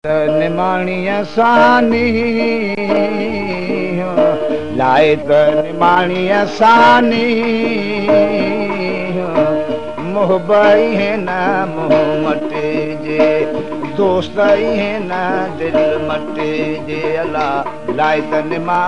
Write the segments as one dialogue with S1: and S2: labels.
S1: निमाणी असानी लाए त निमाणी असानी मोहबाई है न मोह मटे जे दोस्त है न दिल मटे जे अल्लाह लाए त निमा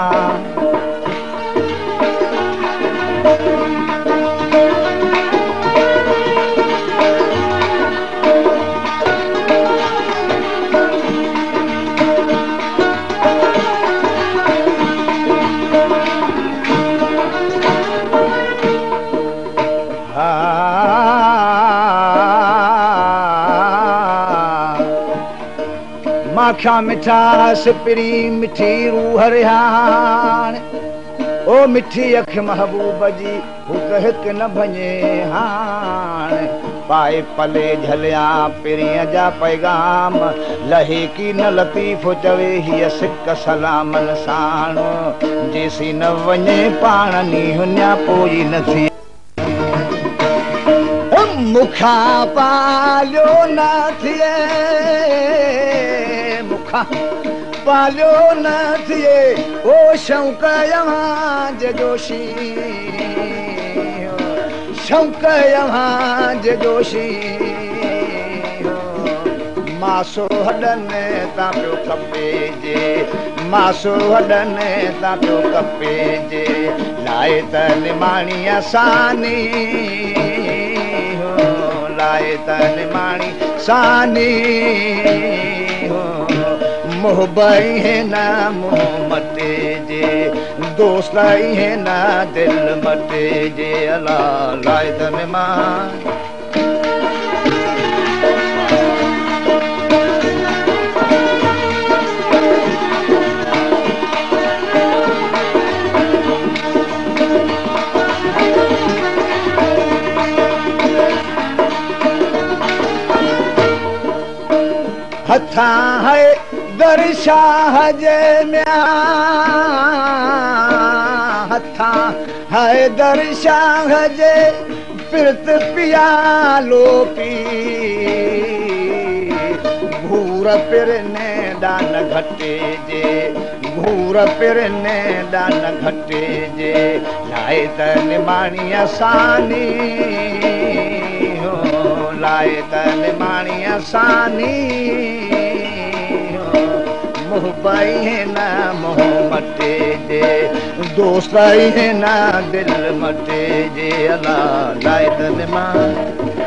S1: माखा मिठा सिपरी मिठी रूह रिहान ओ मिठी अख महबूब जी हू त हिक न भञे हान पाए पले झलिया पिरीअ जा पैगाम लहे की न लतीफ़ चवे हीअ सिक सलामन साण जेसी न वञे पाण नी हुन्या पोई न थी मुखा पालियो न थिए मुखा पालियो न थिए ओ शौक़ यहां जोशी शौक़ यहां जोशी मासो हडने ता पियो कपे जे मासो हडने ता पियो कपे जे लाए त निमाणी असानी लाए त निमाणी सानी मोहबाई है न मोह मटे जे दोस्त है न दिल मटे जे अल्लाह लाए त निमाणी हथा है दरशाह जे म्या हथा है दरशाह जे पिरत पियालो पी घूर पिरने डान घटे जे घूर पिरने डान घटे जे लाए त निमाणी असानी लाए त निमाणी असानी मोहबाई है न मोह मटे जे दोस्त है न दिल मटे जे अल्लाह लाए त निमाणी